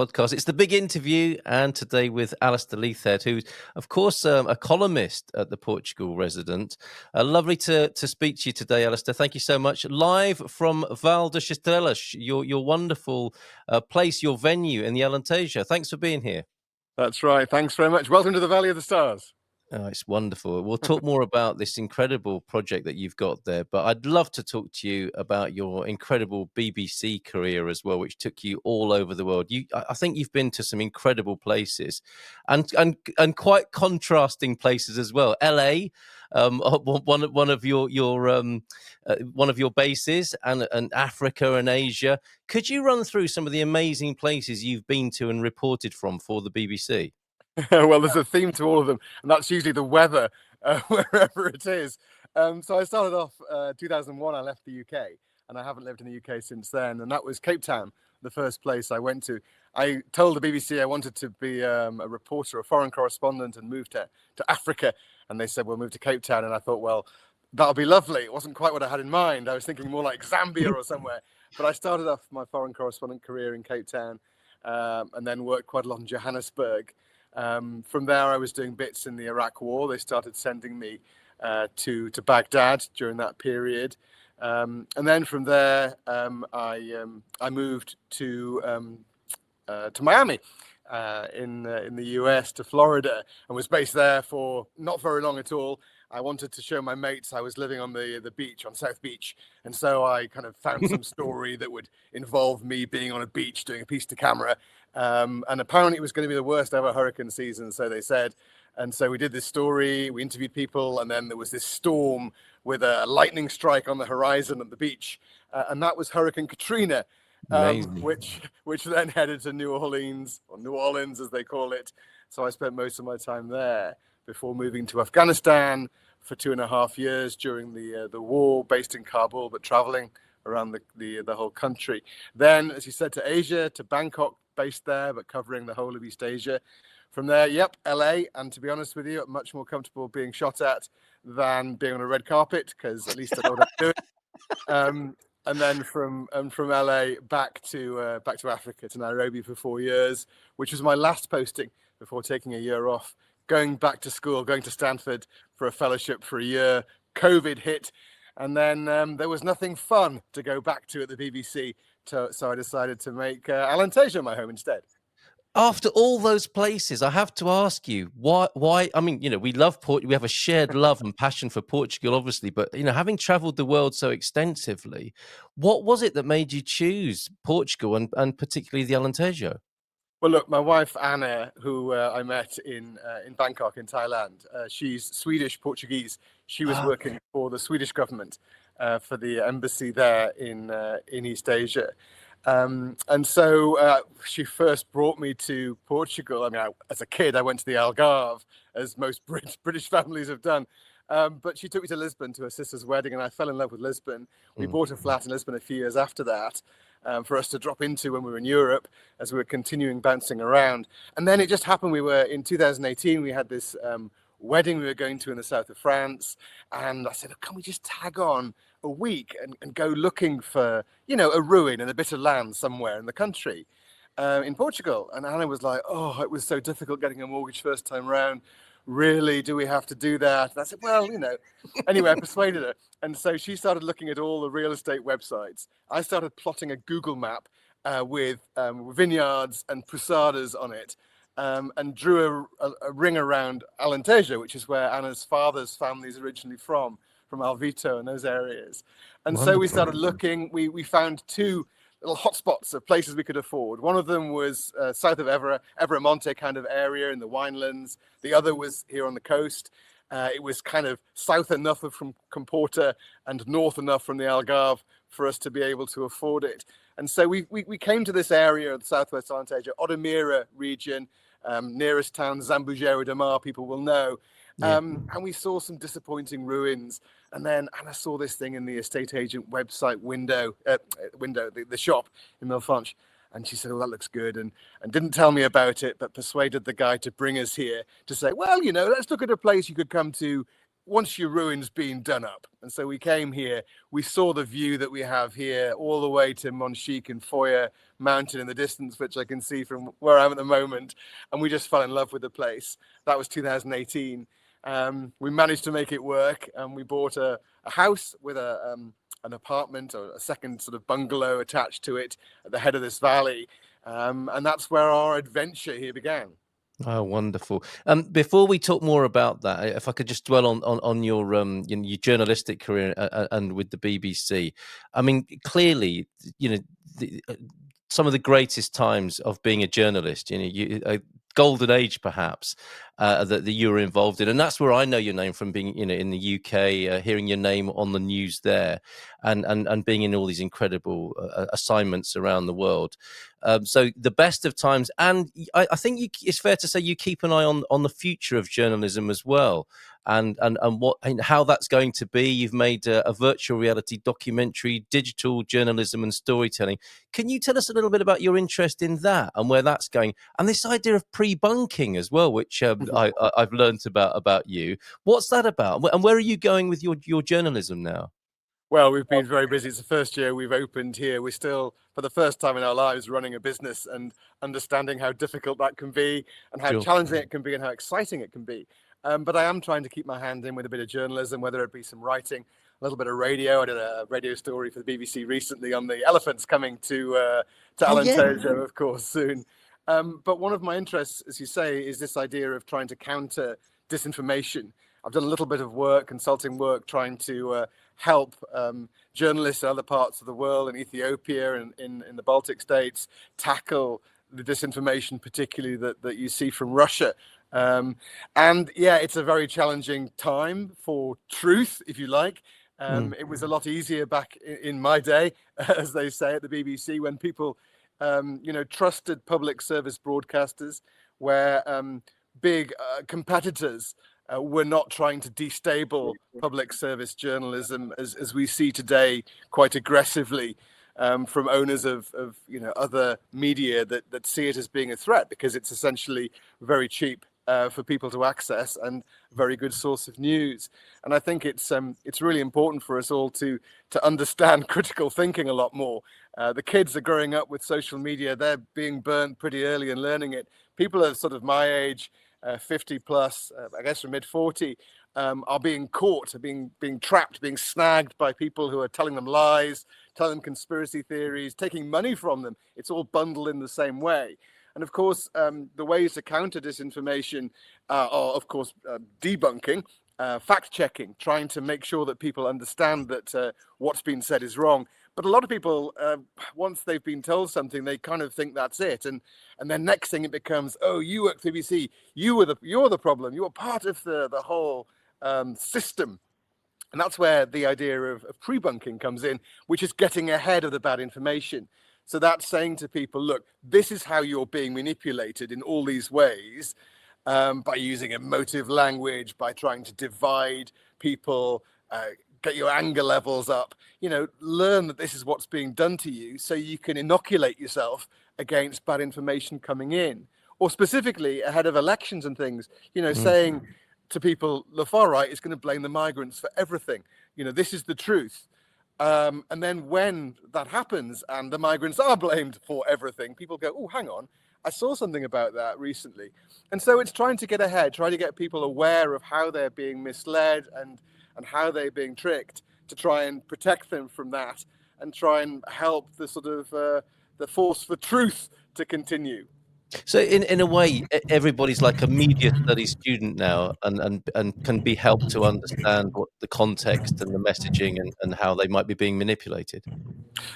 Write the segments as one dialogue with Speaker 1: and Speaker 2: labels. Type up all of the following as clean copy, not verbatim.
Speaker 1: podcast. It's the big interview, and today with Alastair Leithead, who's, of course, a columnist at the Portugal Resident. Lovely to speak to you today, Alastair. Thank you so much. Live from Vale das Estrelas, your wonderful place, your venue in the Alentejo. Thanks for being here.
Speaker 2: That's right. Thanks very much. Welcome to the Valley of the Stars.
Speaker 1: Oh, it's wonderful. We'll talk more about this incredible project that you've got there, but I'd love to talk to you about your incredible BBC career as well, which took you all over the world. I think you've been to some incredible places, and quite contrasting places as well. LA, one of your bases, and Africa and Asia. Could you run through some of the amazing places you've been to and reported from for the BBC?
Speaker 2: Well, there's a theme to all of them, and that's usually the weather, wherever it is. So I started off 2001. I left the UK, and I haven't lived in the UK since then. And that was Cape Town, the first place I went to. I told the BBC I wanted to be a reporter, a foreign correspondent, and move to Africa. And they said, "We'll move to Cape Town." And I thought, well, that'll be lovely. It wasn't quite what I had in mind. I was thinking more like Zambia or somewhere. But I started off my foreign correspondent career in Cape Town, and then worked quite a lot in Johannesburg. From there, I was doing bits in the Iraq War. They started sending me to Baghdad during that period, and then from there, I moved to Miami in the US, to Florida, and was based there for not very long at all. I wanted to show my mates I was living on the beach, on South Beach, and so I kind of found some story that would involve me being on a beach doing a piece to camera. And apparently it was going to be the worst ever hurricane season, so they said. And so we did this story, we interviewed people, and then there was this storm with a lightning strike on the horizon at the beach, and that was Hurricane Katrina, which then headed to New Orleans, or New Orleans as they call it. So I spent most of my time there before moving to Afghanistan for 2.5 years during the war, based in Kabul, but traveling around the whole country. Then, as you said, to Asia, to Bangkok, based there, but covering the whole of East Asia. From there, LA, and to be honest with you, I'm much more comfortable being shot at than being on a red carpet, because at least I know what I'm doing. And then from LA back to Africa, to Nairobi for 4 years, which was my last posting before taking a year off, going back to school, going to Stanford for a fellowship for a year. COVID hit, and then there was nothing fun to go back to at the BBC, so I decided to make Alentejo my home instead.
Speaker 1: After all those places, I have to ask you, why? I mean, we love we have a shared love and passion for Portugal, obviously, but, having traveled the world so extensively, what was it that made you choose Portugal and particularly the Alentejo?
Speaker 2: Well, look, my wife, Anna, who I met in Bangkok in Thailand, she's Swedish Portuguese. She was working for the Swedish government for the embassy there in East Asia. And so she first brought me to Portugal. I mean, as a kid, I went to the Algarve, as most British families have done. But she took me to Lisbon to her sister's wedding, and I fell in love with Lisbon. We bought a flat in Lisbon a few years after that, for us to drop into when we were in Europe, as we were continuing bouncing around. And then it just happened, we were in 2018, we had this wedding we were going to in the south of France, and I said, can we just tag on a week and go looking for, a ruin and a bit of land somewhere in the country, in Portugal? And Anna was like, oh, it was so difficult getting a mortgage first time round. Really, do we have to do that? And I said, well, anyway, I persuaded her. And so she started looking at all the real estate websites. I started plotting a Google map with vineyards and posadas on it, and drew a ring around Alentejo, which is where Anna's father's family is originally from Alvito and those areas. And so we started looking. We found two little hotspots of places we could afford. One of them was south of Evramonte kind of area in the winelands. The other was here on the coast. It was kind of south enough from Comporta and north enough from the Algarve for us to be able to afford it. And so we came to this area of the southwest Alentejo, Odemira region, nearest town, Zambujeiro de Mar, people will know. And we saw some disappointing ruins. And then Anna saw this thing in the estate agent website window, the shop in Milfontes. And she said, oh, that looks good. And didn't tell me about it, but persuaded the guy to bring us here to say, well, let's look at a place you could come to once your ruin's been done up. And so we came here, we saw the view that we have here all the way to Monchique and Foyer Mountain in the distance, which I can see from where I am at the moment. And we just fell in love with the place. That was 2018. We managed to make it work, and we bought a house with an apartment or a second sort of bungalow attached to it at the head of this valley. And that's where our adventure here began.
Speaker 1: Oh, wonderful. Before we talk more about that, if I could just dwell on your your journalistic career and with the BBC. I mean, clearly, the, some of the greatest times of being a journalist, a golden age perhaps, that you were involved in, and that's where I know your name from, being in the UK, hearing your name on the news there, and being in all these incredible assignments around the world. So the best of times, and I think it's fair to say you keep an eye on the future of journalism as well, and what and how that's going to be. You've made a virtual reality documentary, digital journalism and storytelling. Can you tell us a little bit about your interest in that and where that's going, and this idea of pre-bunking as well, which I've learned about you. What's that about, and where are you going with your journalism now?
Speaker 2: Well, we've been very busy. It's the first year we've opened here. We're still, for the first time in our lives, running a business and understanding how difficult that can be and how
Speaker 1: Sure.
Speaker 2: challenging it can be and how exciting it can be. But I am trying to keep my hand in with a bit of journalism, whether it be some writing, a little bit of radio. I did a radio story for the BBC recently on the elephants coming to Alentejo, of course, soon. But one of my interests, as you say, is this idea of trying to counter disinformation. I've done a little bit of work, consulting work, trying to help journalists in other parts of the world, in Ethiopia and in the Baltic states, tackle the disinformation, particularly that you see from Russia. And yeah, it's a very challenging time for truth, if you like. It was a lot easier back in my day, as they say at the BBC, when people, trusted public service broadcasters, where big competitors we're not trying to destabilize public service journalism as we see today quite aggressively from owners of other media that see it as being a threat, because it's essentially very cheap for people to access and a very good source of news. And I think it's really important for us all to understand critical thinking a lot more. The kids are growing up with social media. They're being burnt pretty early and learning it. People are sort of my age, 50 plus, I guess from mid 40, are being caught, are being trapped, being snagged by people who are telling them lies, telling them conspiracy theories, taking money from them. It's all bundled in the same way. And of course, the ways to counter disinformation are, of course, debunking, fact checking, trying to make sure that people understand that what's been said is wrong. But a lot of people, once they've been told something, they kind of think that's it. And then next thing it becomes, oh, you work for BBC, you're the problem. You're part of the whole system. And that's where the idea of pre-bunking comes in, which is getting ahead of the bad information. So that's saying to people, look, this is how you're being manipulated in all these ways, by using emotive language, by trying to divide people, get your anger levels up, learn that this is what's being done to you so you can inoculate yourself against bad information coming in. Or specifically ahead of elections and things, saying to people, the far right is going to blame the migrants for everything. This is the truth. And then when that happens and the migrants are blamed for everything, people go, oh, hang on, I saw something about that recently. And so it's trying to get ahead, trying to get people aware of how they're being misled and how they're being tricked, to try and protect them from that and try and help the sort of the force for truth to continue.
Speaker 1: So in a way, everybody's like a media studies student now, and can be helped to understand what the context and the messaging and how they might be being manipulated.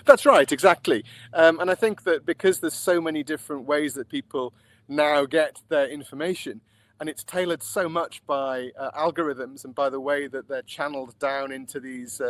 Speaker 2: That's right, exactly. And I think that because there's so many different ways that people now get their information, and it's tailored so much by algorithms and by the way that they're channeled down into these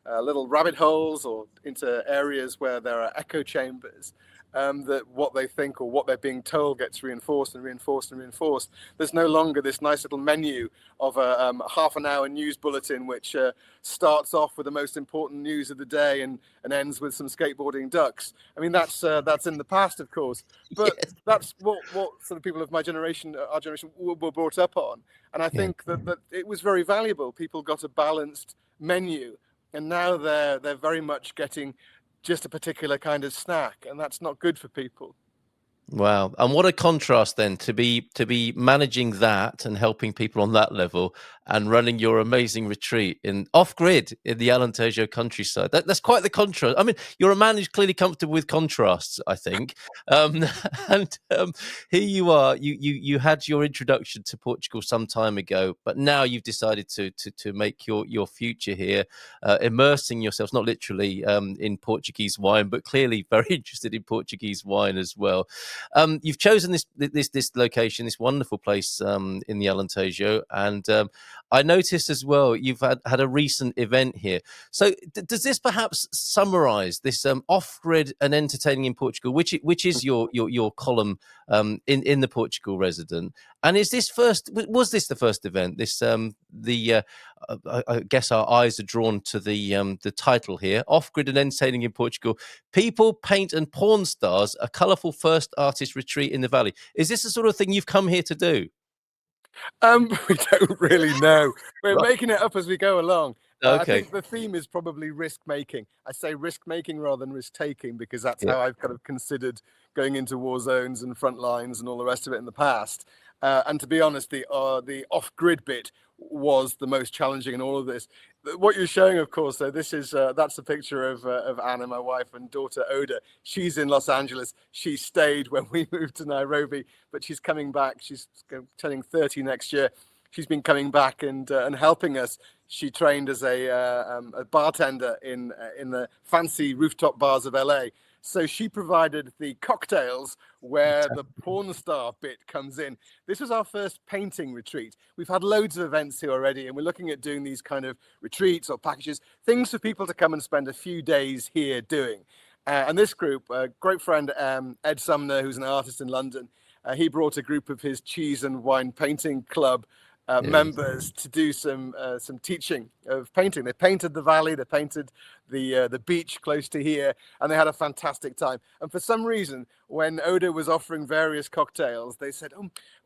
Speaker 2: little rabbit holes or into areas where there are echo chambers, that what they think or what they're being told gets reinforced and reinforced and reinforced. There's no longer this nice little menu of a half-an-hour news bulletin which starts off with the most important news of the day and ends with some skateboarding ducks. I mean, that's in the past, of course, but
Speaker 1: Yes.
Speaker 2: that's what sort of people of my generation, our generation, were brought up on. And I
Speaker 1: Yeah.
Speaker 2: think that it was very valuable. People got a balanced menu, and now they're very much getting just a particular kind of snack, and that's not good for people.
Speaker 1: Wow. And what a contrast then to be managing that and helping people on that level and running your amazing retreat in off grid in the Alentejo countryside. That's quite the contrast. I mean, you're a man who's clearly comfortable with contrasts, I think. Um, and here you are. You had your introduction to Portugal some time ago, but now you've decided to make your future here, immersing yourselves not literally in Portuguese wine, but clearly very interested in Portuguese wine as well. You've chosen this location, this wonderful place in the Alentejo, and I noticed as well you've had a recent event here. So does this perhaps summarise this off-grid and entertaining in Portugal, which is your column in the Portugal Resident? And is this was this the first event? This I guess our eyes are drawn to the title here: off-grid and entertaining in Portugal. People, paint, and porn stars, a colourful first artist retreat in the valley. Is this the sort of thing you've come here to do?
Speaker 2: We don't really know. We're
Speaker 1: Right.
Speaker 2: making it up as we go along. I
Speaker 1: Okay.
Speaker 2: think the theme is probably risk making. I say risk making rather than risk taking because that's
Speaker 1: Yeah.
Speaker 2: how I've kind of considered going into war zones and front lines and all the rest of it in the past. And to be honest, the off-grid bit was the most challenging in all of this. What you're showing, of course, though, this is that's a picture of Anna, my wife, and daughter Oda. She's in Los Angeles. She stayed when we moved to Nairobi, but she's coming back. She's turning 30 next year. She's been coming back and helping us. She trained as a bartender in the fancy rooftop bars of LA. So she provided the cocktails where the porn star bit comes in. This was our first painting retreat. We've had loads of events here already, and we're looking at doing these kind of retreats or packages, things for people to come and spend a few days here doing. And this group, a great friend, Ed Sumner, who's an artist in London, he brought a group of his cheese and wine painting club members to do some teaching of painting. They painted the valley, they painted the beach close to here, and they had a fantastic time. And for some reason, when Oda was offering various cocktails, they said,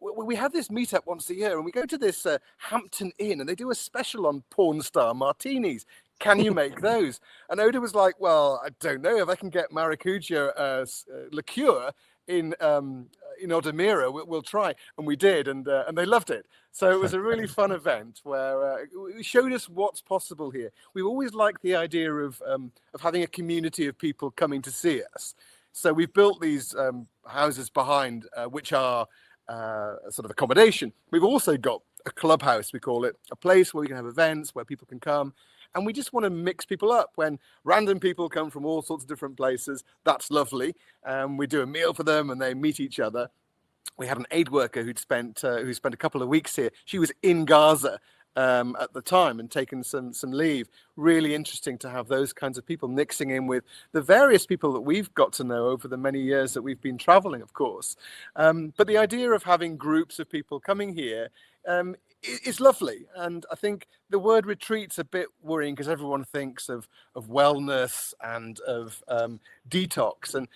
Speaker 2: we have this meetup once a year, and we go to this Hampton Inn, and they do a special on porn star martinis. Can you make those? And Oda was like, well, I don't know if I can get maracuja liqueur in Odemira, we'll try. And we did, and they loved it. So it was a really fun event where it showed us what's possible here. We've always liked the idea of having a community of people coming to see us. So we've built these houses behind, which are sort of accommodation. We've also got a clubhouse, we call it, a place where we can have events, where people can come. And we just want to mix people up. When random people come from all sorts of different places, that's lovely. We do a meal for them and they meet each other. We had an aid worker who spent a couple of weeks here. She was in Gaza at the time and taken some leave. Really interesting to have those kinds of people mixing in with the various people that we've got to know over the many years that we've been traveling, of course. But the idea of having groups of people coming here is lovely. And I think the word retreat's a bit worrying because everyone thinks of wellness and of detox. And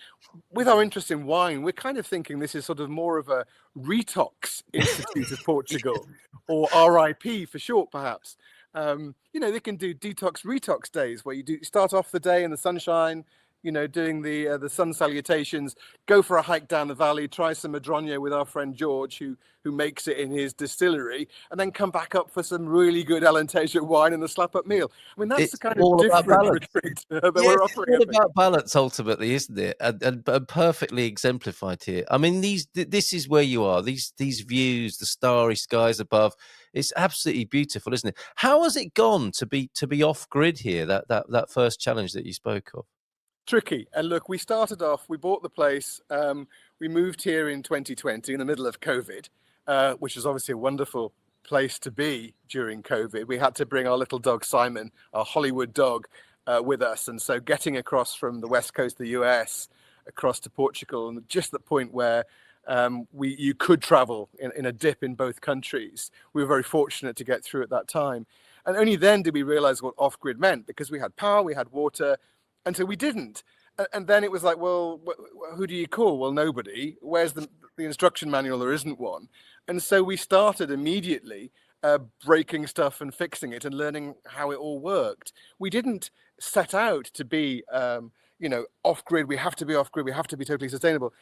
Speaker 2: with our interest in wine, we're kind of thinking this is sort of more of a Retox Institute of Portugal, or RIP for short, perhaps. They can do detox retox days where you start off the day in the sunshine, doing the sun salutations, go for a hike down the valley, try some Madroño with our friend George, who makes it in his distillery, and then come back up for some really good Alentejo wine and a slap-up meal. I mean, that's
Speaker 1: It's
Speaker 2: the kind
Speaker 1: all
Speaker 2: of
Speaker 1: about
Speaker 2: different
Speaker 1: balance.
Speaker 2: retreat that
Speaker 1: Yes,
Speaker 2: we're
Speaker 1: it's
Speaker 2: offering, I
Speaker 1: all
Speaker 2: think.
Speaker 1: about balance ultimately, isn't it? And perfectly exemplified here. I mean, this is where you are. These views, the starry skies above. It's absolutely beautiful, isn't it? How has it gone to be off grid here? That first challenge that you spoke of.
Speaker 2: Tricky. And look, we started off, we bought the place, we moved here in 2020 in the middle of COVID, which was obviously a wonderful place to be during COVID. We had to bring our little dog Simon, our Hollywood dog, with us. And so getting across from the west coast of the US across to Portugal, and just the point where you could travel in a dip in both countries. We were very fortunate to get through at that time. And only then did we realize what off-grid meant, because we had power, we had water, and so we didn't. And then it was like, well, who do you call? Well, nobody. Where's the instruction manual? There isn't one. And so we started immediately breaking stuff and fixing it and learning how it all worked. We didn't set out to be, off-grid. We have to be off-grid. We have to be totally sustainable.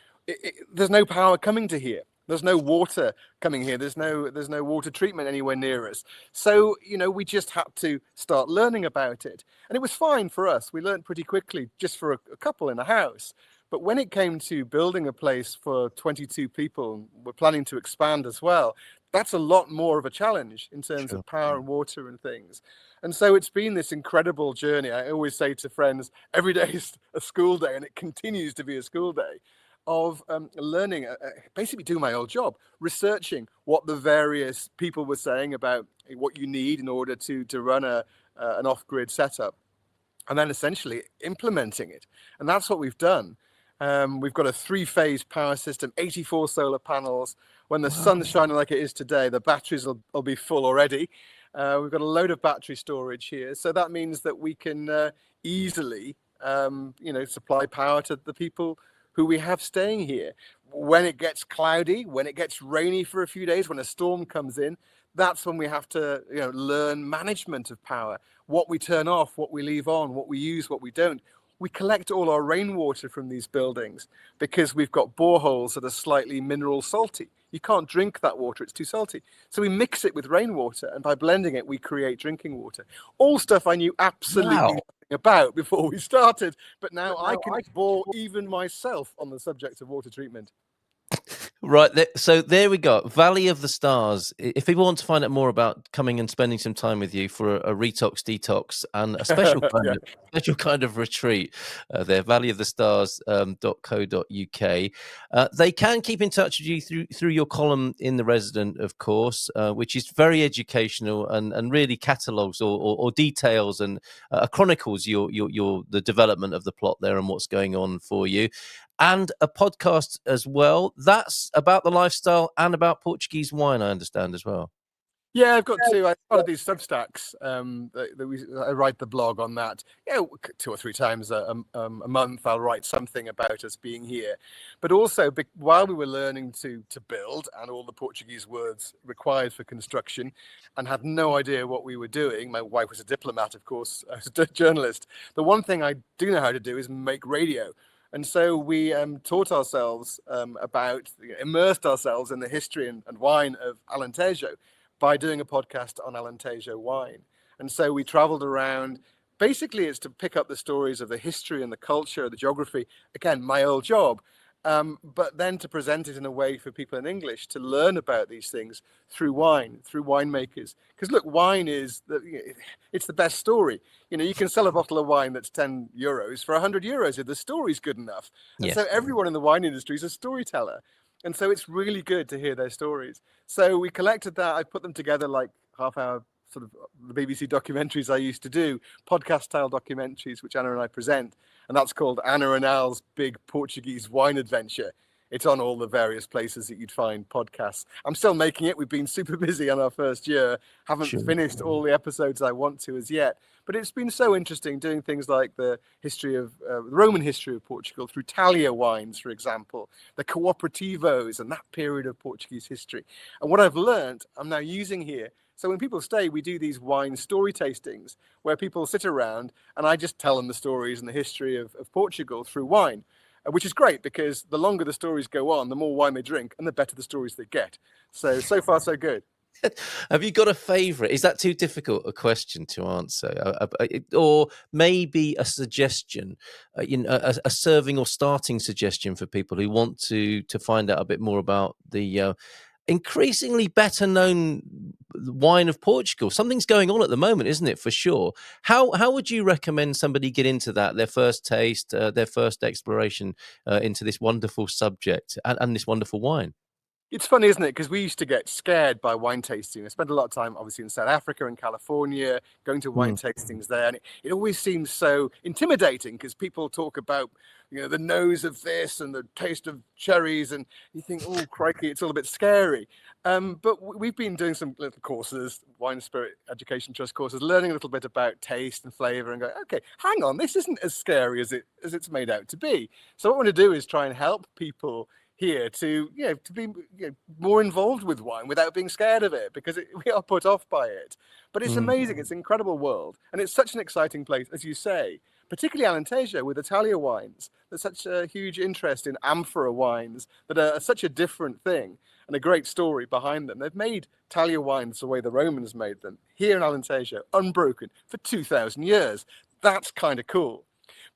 Speaker 2: There's no power coming to here. There's no water coming here. There's no water treatment anywhere near us. So, we just had to start learning about it. And it was fine for us. We learned pretty quickly, just for a couple in a house. But when it came to building a place for 22 people, we're planning to expand as well, that's a lot more of a challenge in terms of power and water and things. And so it's been this incredible journey. I always say to friends, every day is a school day, and it continues to be a school day of learning, basically doing my old job, researching what the various people were saying about what you need in order to run an off-grid setup, and then essentially implementing it. And that's what we've done. We've got a 3-phase power system, 84 solar panels. When the sun's shining like it is today, the batteries will be full already. We've got a load of battery storage here. So that means that we can easily, supply power to the people who we have staying here. When it gets cloudy, when it gets rainy for a few days, when a storm comes in, that's when we have to learn management of power, what we turn off, what we leave on, what we use, what we don't. We collect all our rainwater from these buildings because we've got boreholes that are slightly mineral salty. You can't drink that water, it's too salty. So we mix it with rainwater, and by blending it, we create drinking water. All stuff I knew absolutely nothing about before we started, but now I can bore even myself on the subject of water treatment.
Speaker 1: Right, so there we go. Valley of the Stars. If people want to find out more about coming and spending some time with you for a retox detox and a special kind of retreat, there, valleyofthestars.co.uk. They can keep in touch with you through your column in The Resident, of course, which is very educational and really catalogues or details and chronicles the development of the plot there and what's going on for you. And a podcast as well. That's about the lifestyle and about Portuguese wine, I understand, as well.
Speaker 2: Yeah, I've got to. I started these Substacks. I write the blog on that. 2 or 3 times a month, I'll write something about us being here. But also, while we were learning to build and all the Portuguese words required for construction, and had no idea what we were doing. My wife was a diplomat, of course. I was a journalist. The one thing I do know how to do is make radio. And so we taught ourselves immersed ourselves in the history and wine of Alentejo by doing a podcast on Alentejo wine. And so we traveled around. Basically, it's to pick up the stories of the history and the culture, the geography. Again, my old job. But then to present it in a way for people in English to learn about these things through wine, through winemakers. Because look, wine it's the best story. You can sell a bottle of wine that's €10 for €100 if the story's good enough. And so everyone in the wine industry is a storyteller. And so it's really good to hear their stories. So we collected that. I put them together like half-hour sort of the BBC documentaries I used to do, podcast-style documentaries, which Anna and I present. And that's called Anna and Al's Big Portuguese Wine Adventure. It's on all the various places that you'd find podcasts. I'm still making it. We've been super busy on our first year. Haven't finished all the episodes I want to as yet. But it's been so interesting doing things like the history of the Roman history of Portugal through Talia wines, for example, the cooperativos and that period of Portuguese history. And what I've learned, I'm now using here. So when people stay, we do these wine story tastings where people sit around and I just tell them the stories and the history of Portugal through wine, which is great because the longer the stories go on, the more wine they drink and the better the stories they get. So far, so good.
Speaker 1: Have you got a favourite? Is that too difficult a question to answer? Or maybe a suggestion, a serving or starting suggestion for people who want to find out a bit more about the increasingly better known wine of Portugal. Something's going on at the moment, isn't it, for sure? How would you recommend somebody get into that, their first taste, their first exploration into this wonderful subject and this wonderful wine?
Speaker 2: It's funny, isn't it? Because we used to get scared by wine tasting. I spent a lot of time, obviously, in South Africa and California, going to wine
Speaker 1: Mm.
Speaker 2: tastings there, and it always seems so intimidating because people talk about, the nose of this and the taste of cherries, and you think, oh, crikey, it's all a bit scary. But we've been doing some little courses, Wine Spirit Education Trust courses, learning a little bit about taste and flavor, and going, okay, hang on, this isn't as scary as it's made out to be. So what I want to do is try and help people here to to be more involved with wine without being scared of it, because we are put off by it. But it's amazing. It's an incredible world, and it's such an exciting place, as you say, particularly Alentejo with Italia wines. There's such a huge interest in amphora wines that are such a different thing, and a great story behind them. They've made Italia wines the way the Romans made them here in Alentejo, unbroken for 2,000 years. That's kind of cool.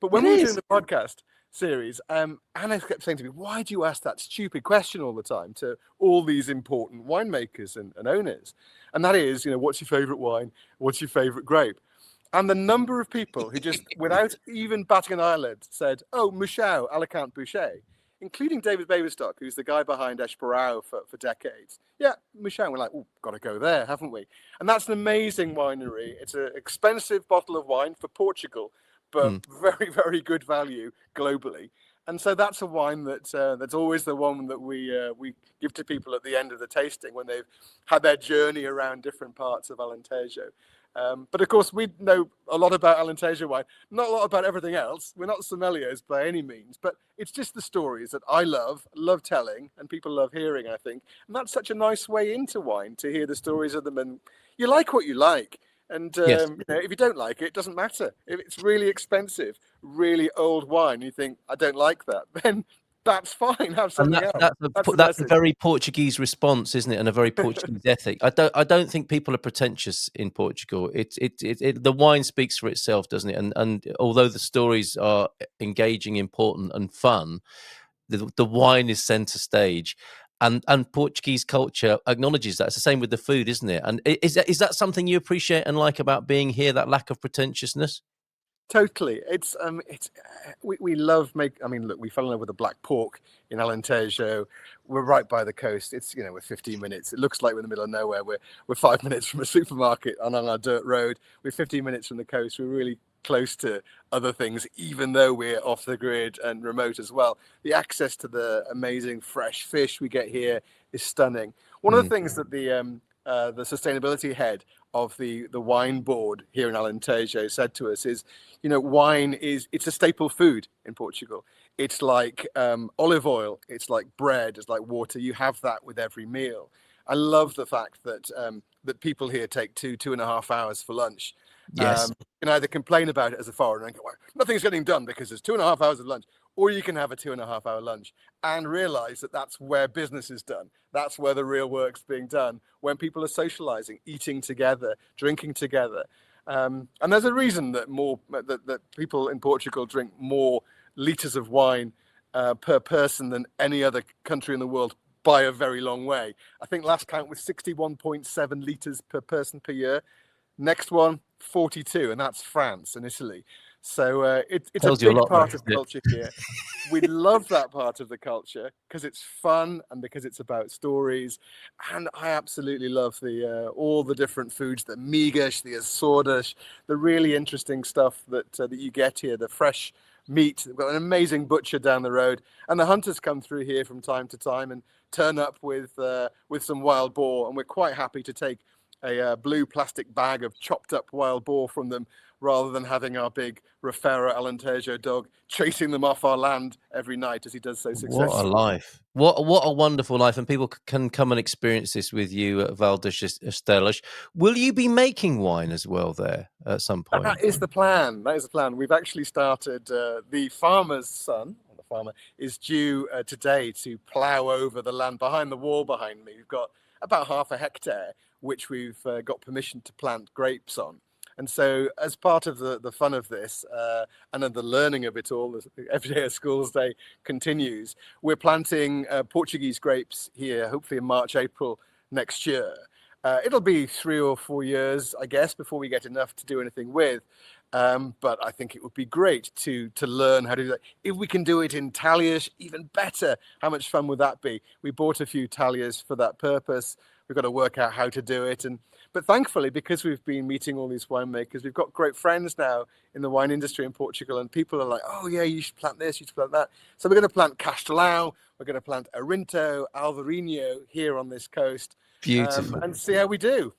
Speaker 2: But when we were doing the podcast series, Anna kept saying to me, why do you ask that stupid question all the time to all these important winemakers and owners? And that is, what's your favorite wine? What's your favorite grape? And the number of people who just, without even batting an eyelid, said, oh, Mouchou, Alicante Boucher, including David Baverstock, who's the guy behind Esparao for decades. Yeah, Mouchou. We're like, oh, got to go there, haven't we? And that's an amazing winery. It's an expensive bottle of wine for Portugal, but very, very good value globally. And so that's a wine that's always the one that we give to people at the end of the tasting when they've had their journey around different parts of Alentejo. But of course, we know a lot about Alentejo wine, not a lot about everything else. We're not sommeliers by any means, but it's just the stories that I love telling, and people love hearing, I think. And that's such a nice way into wine, to hear the stories of them. And you like what you like. And
Speaker 1: Yes.
Speaker 2: if you don't like it, it doesn't matter. If it's really expensive, really old wine, you think, I don't like that, then that's fine. Have
Speaker 1: And
Speaker 2: something else.
Speaker 1: that's a very Portuguese response, isn't it? And a very Portuguese ethic. I don't think people are pretentious in Portugal. The wine speaks for itself, doesn't it? And although the stories are engaging, important, and fun, the wine is center stage. And Portuguese culture acknowledges that. It's the same with the food, isn't it? And is that something you appreciate and like about being here? That lack of pretentiousness.
Speaker 2: Totally. We love I mean, look, we fell in love with the black pork in Alentejo. We're right by the coast. It's, we're 15 minutes. It looks like we're in the middle of nowhere. We're 5 minutes from a supermarket on our dirt road. We're 15 minutes from the coast. We're really close to other things, even though we're off the grid and remote as well. The access to the amazing fresh fish we get here is stunning. One of the things that the sustainability head of the wine board here in Alentejo said to us is, wine it's a staple food in Portugal. It's like olive oil, it's like bread, it's like water. You have that with every meal. I love the fact that that people here take 2.5 hours for lunch.
Speaker 1: Yes.
Speaker 2: You can either complain about it as a foreigner and go, well, nothing's getting done because there's 2.5 hours of lunch, or you can have a 2.5 hour lunch and realize that that's where business is done. That's where the real work's being done, when people are socializing, eating together, drinking together. And there's a reason that that people in Portugal drink more liters of wine per person than any other country in the world, by a very long way. I think last count was 61.7 liters per person per year. Next one, 42, and that's France and Italy. So it's a big part of culture here. We love that part of the culture because it's fun and because it's about stories. And I absolutely love all the different foods, the migas, the açores, the really interesting stuff that you get here, the fresh meat. We've got an amazing butcher down the road, and the hunters come through here from time to time and turn up with some wild boar, and we're quite happy to take a blue plastic bag of chopped up wild boar from them, rather than having our big Rafera Alentejo dog chasing them off our land every night as he does so successfully.
Speaker 1: What a life. What a wonderful life. And people can come and experience this with you at Vale das Estrelas. Will you be making wine as well there at some point?
Speaker 2: That is the plan. We've actually started, the farmer's son, the farmer, is due today to plough over the land behind the wall behind me. We've got about 1/2 hectare, which we've got permission to plant grapes on. And so as part of the fun of this and of the learning of it all, every day at school's day continues, we're planting Portuguese grapes here, hopefully in March, April next year. It'll be 3 or 4 years, I guess, before we get enough to do anything with. But I think it would be great to learn how to do that. If we can do it in talliers, even better. How much fun would that be? We bought a few talliers for that purpose. We've got to work out how to do it. But thankfully, because we've been meeting all these winemakers, we've got great friends now in the wine industry in Portugal, and people are like, oh yeah, you should plant this, you should plant that. So we're going to plant Castelao, we're going to plant Arinto, Alvarinho here on this coast,
Speaker 1: Beautiful.
Speaker 2: and see how we do.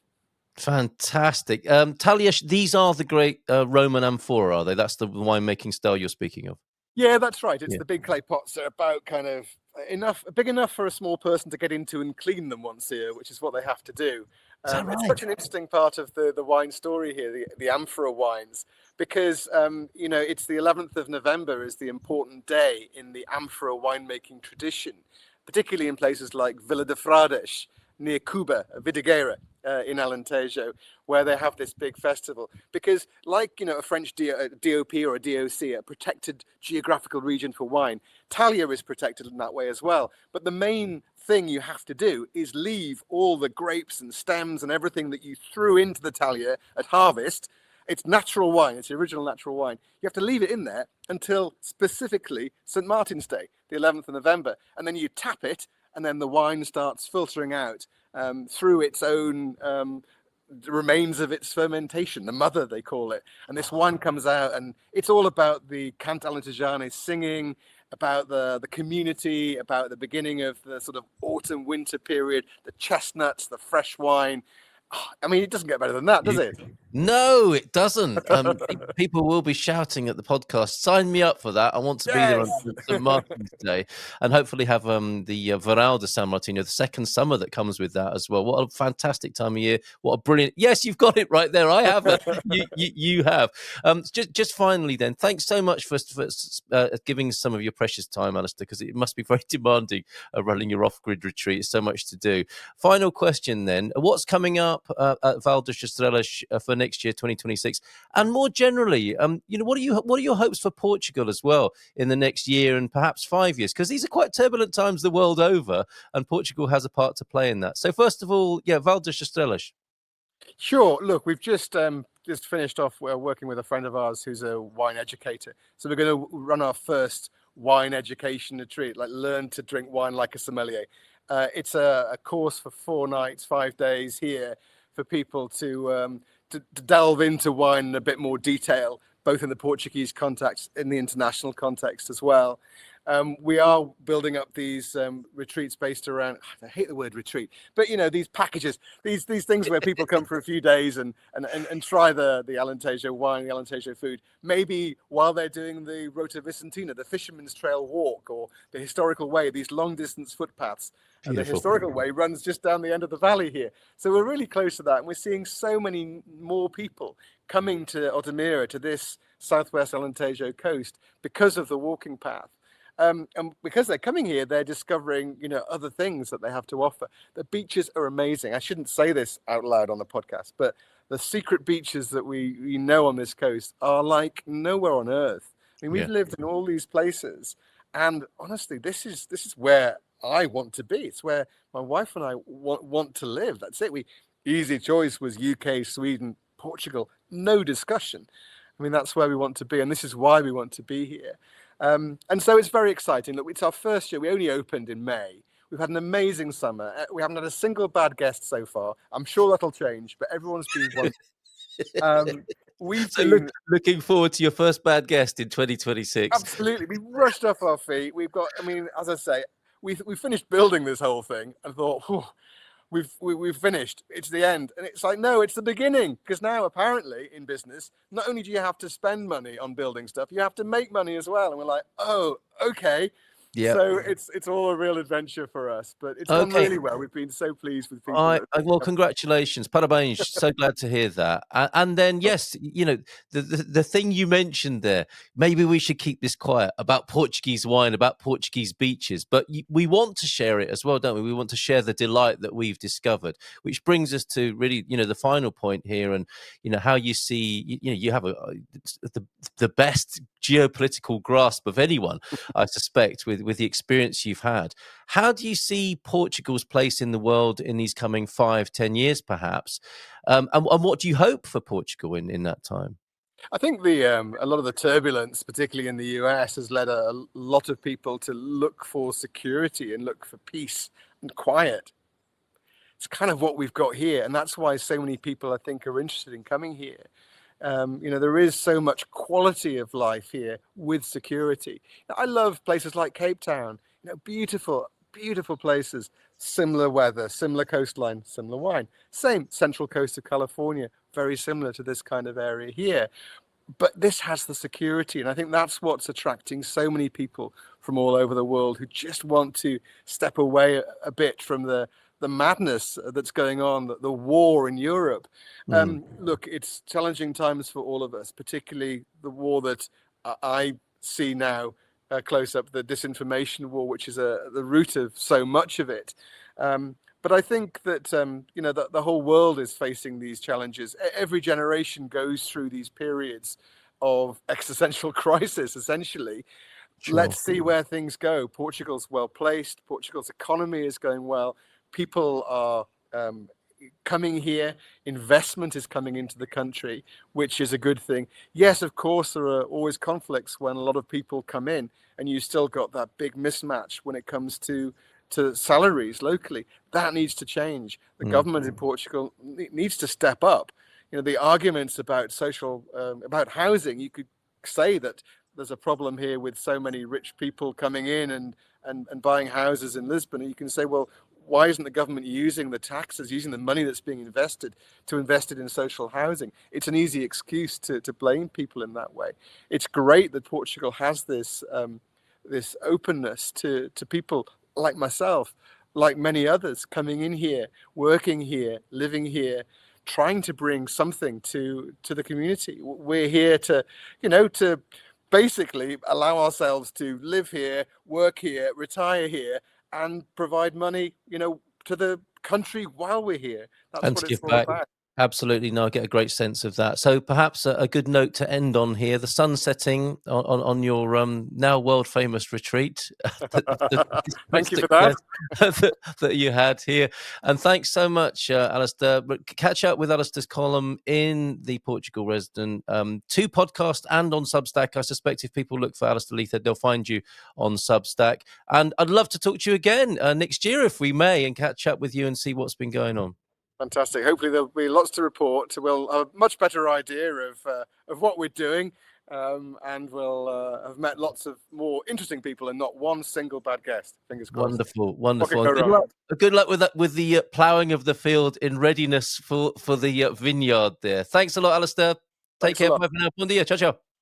Speaker 1: Fantastic. Taliesh, these are the great Roman amphora, are they? That's the winemaking style you're speaking of.
Speaker 2: Yeah, that's right. It's the big clay pots. They're about kind of big enough for a small person to get into and clean them once a year, which is what they have to do.
Speaker 1: Right?
Speaker 2: It's such an interesting part of the wine story here, the amphora wines, because it's the 11th of November is the important day in the amphora winemaking tradition, particularly in places like Vila de Frades, near Cuba, Vidigueira, in Alentejo, where they have this big festival. Because like, a French DOP or a DOC, a protected geographical region for wine, Talia is protected in that way as well. But the main thing you have to do is leave all the grapes and stems and everything that you threw into the Talia at harvest. It's natural wine. It's the original natural wine. You have to leave it in there until specifically St. Martin's Day, the 11th of November. And then you tap it, and then the wine starts filtering out through its own remains of its fermentation, the mother, they call it. And this wine comes out, and it's all about the Cant Alentejane singing, about the community, about the beginning of the sort of autumn-winter period, the chestnuts, the fresh wine. I mean, it doesn't get better than that, does it?
Speaker 1: No, it doesn't. People will be shouting at the podcast. Sign me up for that. I want to be there on St. Martin's Day, and hopefully have the Vale de San Martino, the second summer that comes with that as well. What a fantastic time of year! What a brilliant! Yes, you've got it right there. I have it. You have. Just finally, then, thanks so much for giving some of your precious time, Alastair, because it must be very demanding running your off-grid retreat. It's so much to do. Final question, then: what's coming up at Vale das Estrelas for next year, 2026, and more generally, what are your hopes for Portugal as well in the next year and perhaps 5 years? Because these are quite turbulent times the world over, and Portugal has a part to play in that. So, first of all, Vale das Estrelas.
Speaker 2: Sure. Look, we've just finished off. We're working with a friend of ours who's a wine educator. So we're going to run our first wine education retreat, like learn to drink wine like a sommelier. It's a course for 4 nights, 5 days here for people to delve into wine in a bit more detail, both in the Portuguese context, in the international context as well. We are building up these retreats based around, I hate the word retreat, but these packages, these things where people come for a few days and try the Alentejo wine, the Alentejo food, maybe while they're doing the Rota Vicentina, the Fisherman's Trail walk, or the Historical Way, these long distance footpaths. And the Historical Way runs just down the end of the valley here. So we're really close to that. And we're seeing so many more people coming to Odemira, to this southwest Alentejo coast, because of the walking path. And because they're coming here, they're discovering, other things that they have to offer. The beaches are amazing. I shouldn't say this out loud on the podcast, but the secret beaches that we know on this coast are like nowhere on earth. I mean, we've lived in all these places, and honestly, this is where I want to be. It's where my wife and I want to live. That's it. Easy choice was UK, Sweden, Portugal, no discussion. I mean, that's where we want to be, and this is why we want to be here. And so it's very exciting. Look, it's our first year. We only opened in May. We've had an amazing summer. We haven't had a single bad guest so far. I'm sure that'll change, but everyone's been wonderful. We've been
Speaker 1: looking forward to your first bad guest in 2026.
Speaker 2: Absolutely. We rushed off our feet. We've got, as I say, we finished building this whole thing and thought, we've finished. It's the end. And it's like, no, it's the beginning. Because now, apparently, in business, not only do you have to spend money on building stuff, you have to make money as well. And we're like, oh, okay.
Speaker 1: Yeah.
Speaker 2: So it's all a real adventure for us, but it's gone really well. We've been so pleased with people.
Speaker 1: Well, congratulations, parabéns. So glad to hear that. And then, yes, the thing you mentioned there, maybe we should keep this quiet about Portuguese wine, about Portuguese beaches, but we want to share it as well, don't we? We want to share the delight that we've discovered, which brings us to really, the final point here, and how you see, you have the best geopolitical grasp of anyone, I suspect, with the experience you've had. How do you see Portugal's place in the world in these coming 5-10 years, perhaps? And what do you hope for Portugal in that time?
Speaker 2: I think a lot of the turbulence, particularly in the US, has led a lot of people to look for security and look for peace and quiet. It's kind of what we've got here, and that's why so many people, I think, are interested in coming here. There is so much quality of life here with security. I love places like Cape Town. Beautiful, beautiful places. Similar weather, similar coastline, similar wine. Same central coast of California, very similar to this kind of area here. But this has the security, and I think that's what's attracting so many people from all over the world who just want to step away a bit from the madness that's going on, the war in Europe. Look, it's challenging times for all of us, particularly the war that I see now close up, the disinformation war, which is the root of so much of it. But I think that the whole world is facing these challenges. Every generation goes through these periods of existential crisis, essentially. Sure. Let's see where things go. Portugal's well placed. Portugal's economy is going well. People are coming here. Investment is coming into the country, which is a good thing. Yes, of course, there are always conflicts when a lot of people come in, and you still got that big mismatch when it comes to salaries locally. That needs to change. The government in Portugal needs to step up. The arguments about about housing, you could say that there's a problem here with so many rich people coming in and buying houses in Lisbon. And you can say, well, why isn't the government using the taxes, using the money that's being invested to invest it in social housing? It's an easy excuse to blame people in that way. It's great that Portugal has this openness to people like myself, like many others, coming in here, working here, living here, trying to bring something to the community. We're here to basically allow ourselves to live here, work here, retire here, and provide money, to the country while we're here. That's
Speaker 1: and
Speaker 2: what
Speaker 1: to
Speaker 2: it's
Speaker 1: give
Speaker 2: all
Speaker 1: back.
Speaker 2: about.
Speaker 1: Absolutely. No, I get a great sense of that. So perhaps a good note to end on here, the sun setting on your now world famous retreat.
Speaker 2: Thank you for that.
Speaker 1: that you had here. And thanks so much, Alastair. But catch up with Alastair's column in the Portugal Resident 2 podcast and on Substack. I suspect if people look for Alastair Leithead, they'll find you on Substack. And I'd love to talk to you again next year, if we may, and catch up with you and see what's been going on.
Speaker 2: Fantastic. Hopefully there'll be lots to report. We'll have a much better idea of what we're doing, and we'll have met lots of more interesting people and not one single bad guest. Fingers crossed.
Speaker 1: Wonderful. Good luck with that, with the ploughing of the field in readiness for the vineyard there. Thanks a lot, Alastair. Take care. Bye for now. Bom dia. Ciao, ciao.